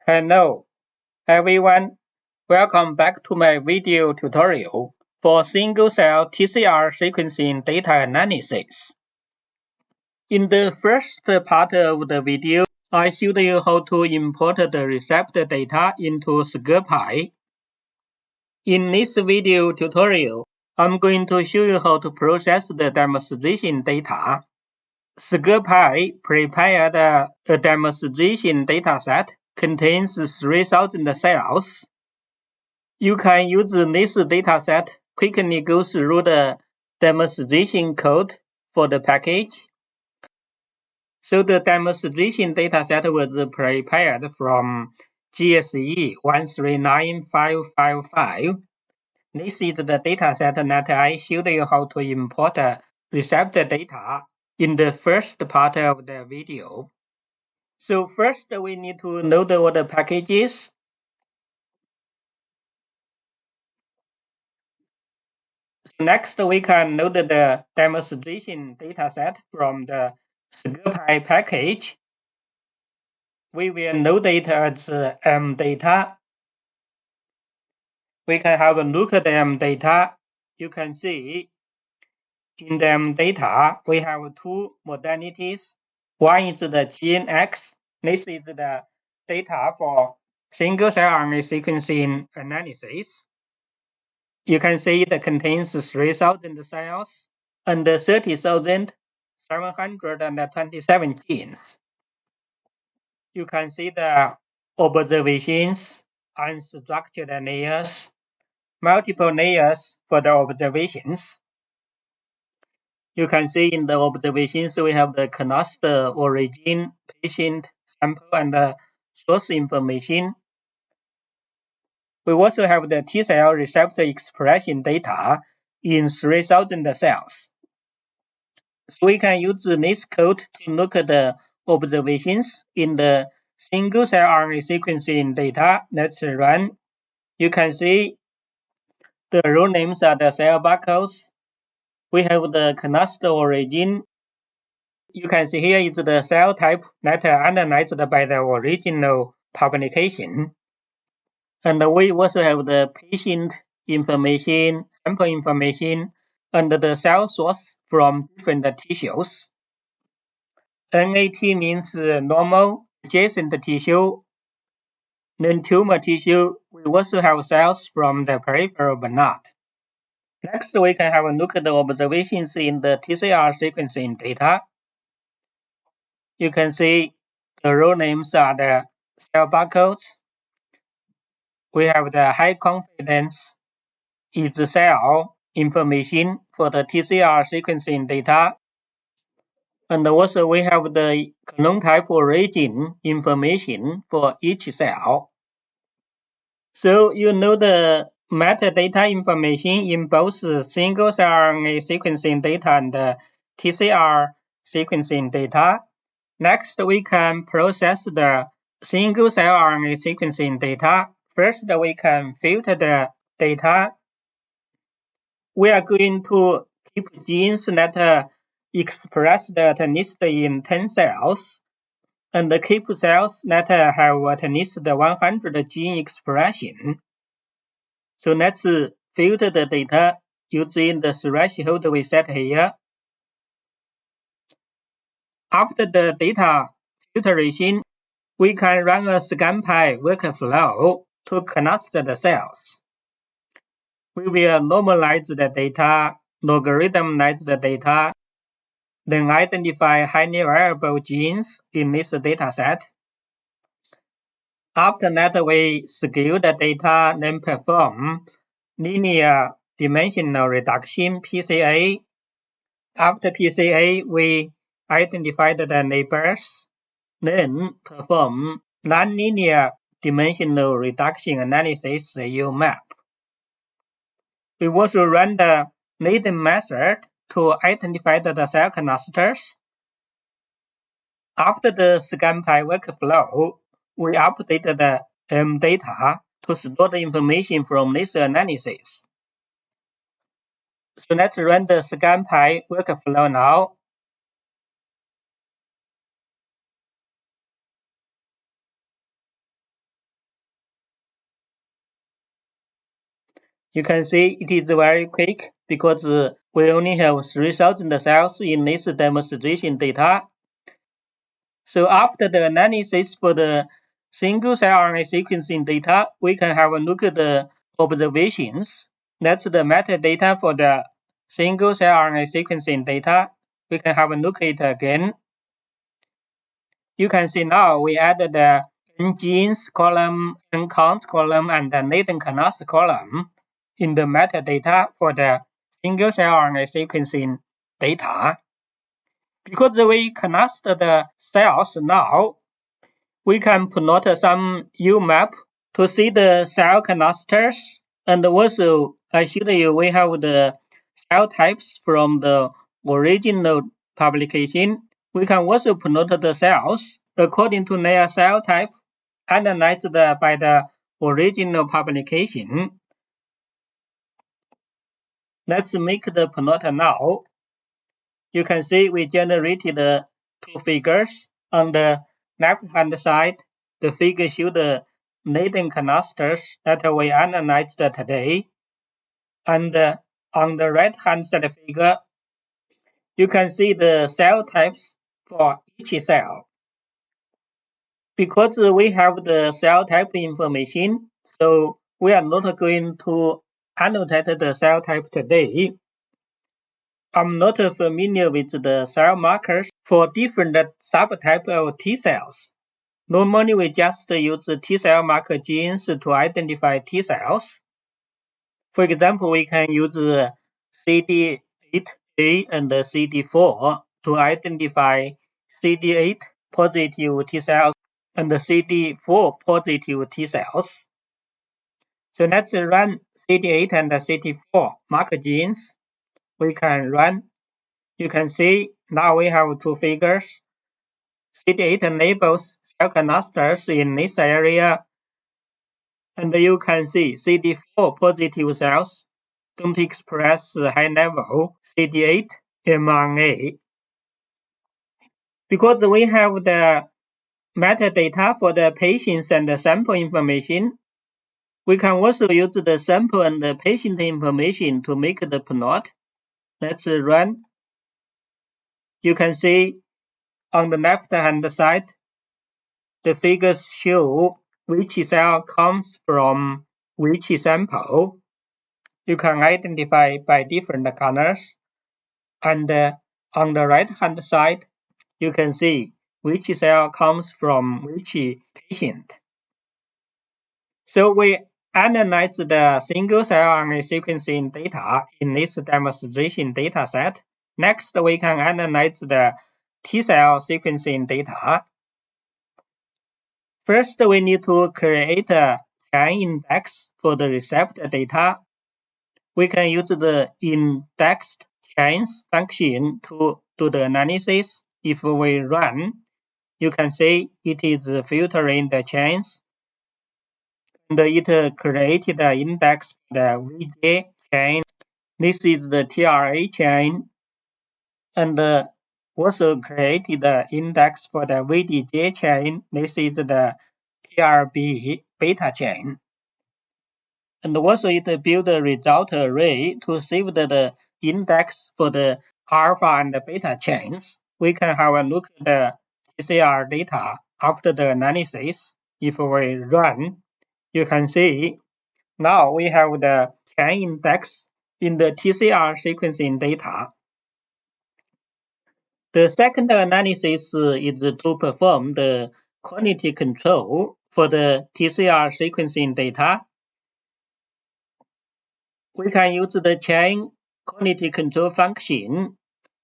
Hello, everyone. Welcome back to my video tutorial for single-cell TCR sequencing data analysis. In the first part of the video, I showed you how to import the receptor data into Scirpy. In this video tutorial, I'm going to show you how to process the demonstration data. Scirpy prepared a demonstration dataset contains 3,000 cells. You can use this dataset quickly go through the demonstration code for the package. So the demonstration dataset was prepared from GSE 139555. This is the dataset that I showed you how to import receptor data in the first part of the video. So first we need to load all the packages. Next we can load the demonstration dataset from the Scirpy package. We will load it as mdata. We can have a look at the mdata. You can see in the mdata we have two modalities. One is the GNX. This is the data for single-cell RNA sequencing analysis. You can see it contains 3,000 cells and 30,727 genes. You can see the observations, unstructured layers, multiple layers for the observations. You can see in the observations we have the cluster origin, patient, sample, and source information. We also have the T-cell receptor expression data in 3,000 cells. So we can use this code to look at the observations in the single-cell RNA sequencing data. Let's run. You can see the row names are the cell barcodes. We have the cluster origin. You can see here is the cell type that are analyzed by the original publication. And we also have the patient information, sample information, and the cell source from different tissues. NAT means normal adjacent tissue. Non-tumor tissue, we also have cells from the peripheral blood. Next, we can have a look at the observations in the TCR sequencing data. You can see the row names are the cell barcodes. We have the high confidence is the cell information for the TCR sequencing data. And also we have the clone type origin information for each cell. So you know the metadata information in both single-cell RNA sequencing data and TCR sequencing data. Next, we can process the single-cell RNA sequencing data. First, we can filter the data. We are going to keep genes that express at least in 10 cells, and keep cells that have at least 100 gene expression. So let's filter the data using the threshold we set here. After the data filtration, we can run a scMPy workflow to cluster the cells. We will normalize the data, logarithmize the data, then identify highly variable genes in this dataset. After that, we scale the data, then perform linear dimensional reduction PCA. After PCA, we identify the neighbors, then perform nonlinear dimensional reduction analysis UMAP. We also run the latent method to identify the cell clusters. After the scMPy workflow, we update the mdata to store the information from this analysis. So let's run the scMPy workflow now. You can see it is very quick because we only have 3,000 cells in this demonstration data. So after the analysis for the single-cell RNA sequencing data, we can have a look at the observations. That's the metadata for the single-cell RNA sequencing data. We can have a look at it again. You can see now we added the N genes column, N count column, and the latent kinase column in the metadata for the single-cell RNA sequencing data. Because we connect the cells now, we can plot some UMAP to see the cell canisters, and also I showed you we have the cell types from the original publication. We can also plot the cells according to their cell type analyzed by the original publication. Let's make the plot now. You can see we generated two figures. On the left-hand side, the figure shows the latent canisters that we analyzed today. And on the right-hand side figure, you can see the cell types for each cell. Because we have the cell type information, so we are not going to annotate the cell type today. I'm not familiar with the cell markers for different subtypes of T cells. Normally, we just use T cell marker genes to identify T cells. For example, we can use CD8A and CD4 to identify CD8 positive T cells and CD4 positive T cells. So let's run CD8 and CD4 marker genes. We can run. You can see now we have two figures. CD8 enables cell canisters in this area, and you can see CD4 positive cells don't express high-level CD8 mRNA. Because we have the metadata for the patients and the sample information, we can also use the sample and the patient information to make the plot. Let's run. You can see on the left-hand side, the figures show which cell comes from which sample. You can identify by different colors. And on the right-hand side, you can see which cell comes from which patient. So we analyze the single-cell RNA sequencing data in this demonstration dataset. Next, we can analyze the T-cell sequencing data. First, we need to create a chain index for the receptor data. We can use the indexed chains function to do the analysis. If we run, you can see it is filtering the chains, and it created an index for the VJ chain. This is the TRA chain, and also created the index for the VDJ chain. This is the TRB beta chain. And also it built a result array to save the index for the alpha and beta chains. We can have a look at the TCR data after the analysis. If we run, you can see now we have the chain index in the TCR sequencing data. The second analysis is to perform the quality control for the TCR sequencing data. We can use the chain quality control function.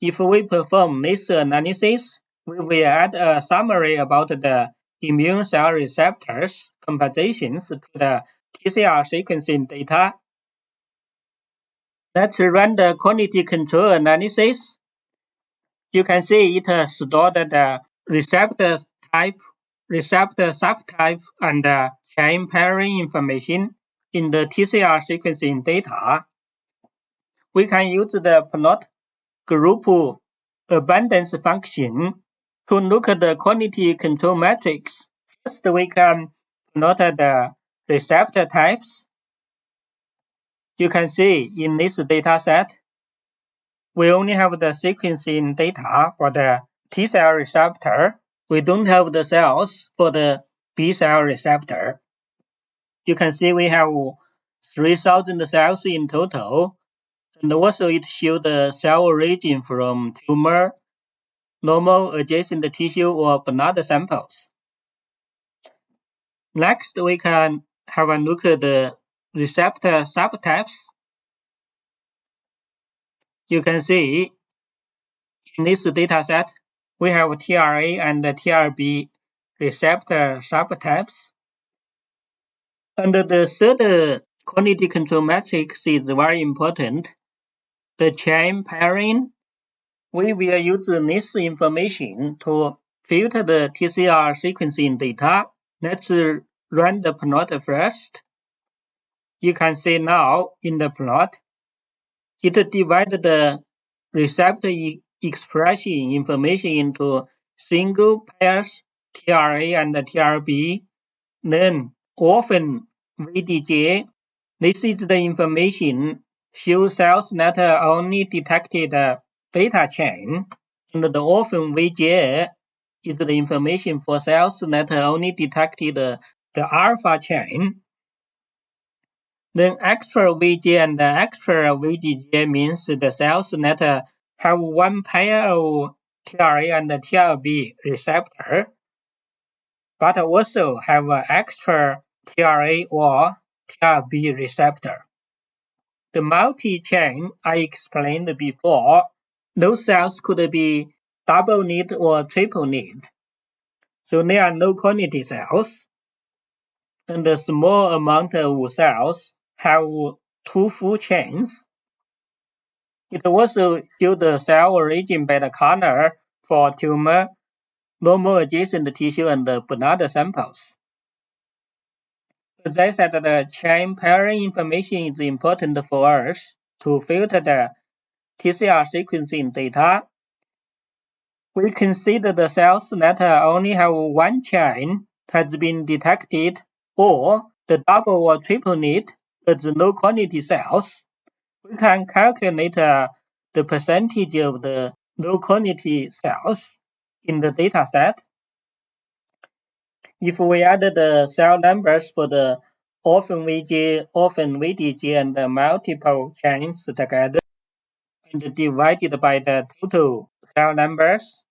If we perform this analysis, we will add a summary about the immune cell receptors compositions to the TCR sequencing data. Let's run the quality control analysis. You can see it stored the receptor type, receptor subtype, and chain pairing information in the TCR sequencing data. We can use the plot group abundance function to look at the quality control metrics. First, we can plot the receptor types. You can see in this dataset, we only have the sequencing data for the T cell receptor. We don't have the cells for the B cell receptor. You can see we have 3,000 cells in total, and also it shows the cell origin from tumor, normal adjacent tissue, or blood samples. Next, we can have a look at the receptor subtypes. You can see in this dataset, we have TRA and TRB receptor subtypes. And the third quality control matrix is very important. The chain pairing, we will use this information to filter the TCR sequencing data. Let's run the plot first. You can see now in the plot, it divided the receptor expression information into single pairs TRA and TRB, then orphan VDJ. This is the information shows cells that only detected beta chain, and the orphan VJ is the information for cells that only detected the alpha chain. Then extra VJ and extra VDJ means the cells that have one pair of TRA and TRB receptor, but also have an extra TRA or TRB receptor. The multi-chain I explained before, those cells could be double need or triple need. So they are low quantity cells, and a small amount of cells have two full chains. It also shows the cell origin by the color for tumor, normal adjacent tissue, and blood samples. As I said, the chain pairing information is important for us to filter the TCR sequencing data. We consider the cells that only have one chain has been detected, or the double or triple need as low quantity cells. We can calculate the percentage of the low quantity cells in the dataset. If we add the cell numbers for the orphan VJ, orphan VDJ, and the multiple chains together, and divided by the total cell numbers,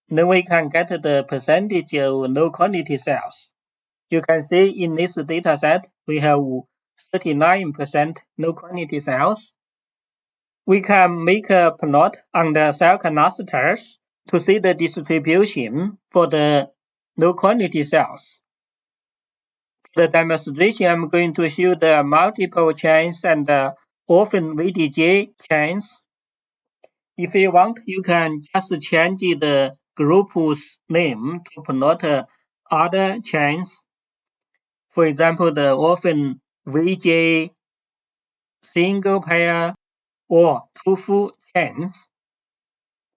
then we can get the percentage of low quantity cells. You can see in this dataset, we have 39% low quantity cells. We can make a plot on the cell canisters to see the distribution for the low quantity cells. For the demonstration, I'm going to show the multiple chains and the orphan VDJ chains. If you want, you can just change the group's name to plot other chains. For example, the orphan VJ single pair or two full chains.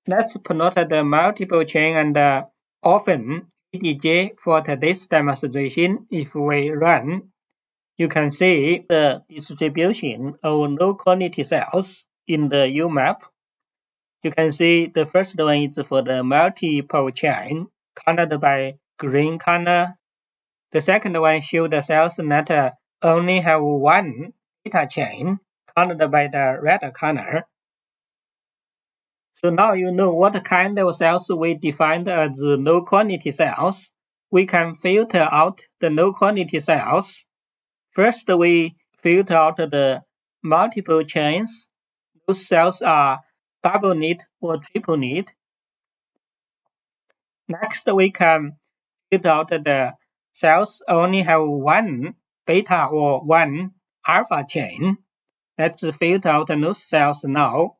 Let's plot the multiple chain and the orphan VDJ for today's demonstration. If we run, you can see the distribution of low quantity cells in the UMAP. You can see the first one is for the multiple chain, colored by green color. The second one shows the cells that only have one beta chain, colored by the red color. So now you know what kind of cells we defined as low quantity cells. We can filter out the low quantity cells. First, we filter out the multiple chains. Those cells are double need or triple need. Next, we can filter out the cells only have one beta or one alpha chain. Let's filter out those cells now.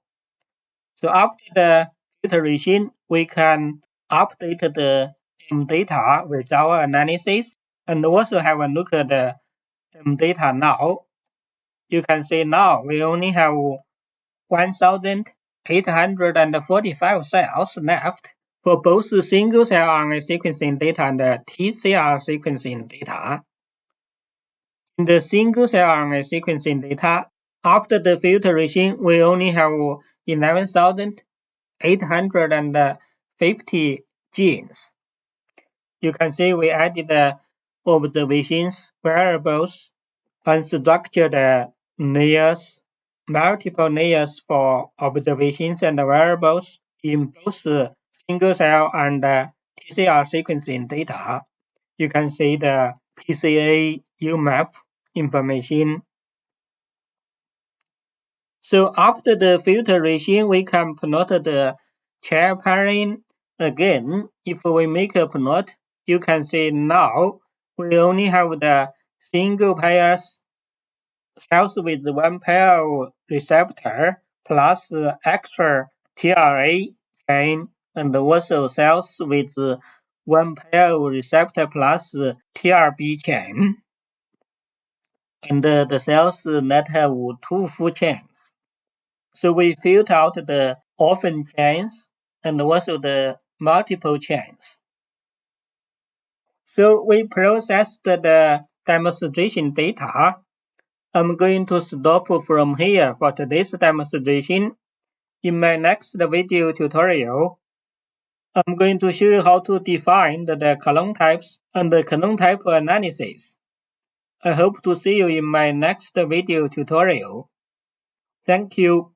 So after the filtration, we can update the data with our analysis and also have a look at the data now. You can see now we only have 1,845 cells left for both single-cell RNA sequencing data and TCR sequencing data. In the single-cell RNA sequencing data, after the filtration, we only have 11,850 genes. You can see we added observations, variables, unstructured layers, multiple layers for observations and variables in both single-cell and TCR sequencing data. You can see the PCA UMAP information. So after the filtration, we can plot the chair pairing again. If we make a plot, you can see now we only have the single pairs cells with one pair of receptor plus extra TRA chain, and also cells with one pair of receptor plus TRB chain, and the cells that have two full chains. So we filter out the orphan chains and also the multiple chains. So we processed the demonstration data. I'm going to stop from here for today's demonstration. In my next video tutorial, I'm going to show you how to define the clone types and the clone type analysis. I hope to see you in my next video tutorial. Thank you.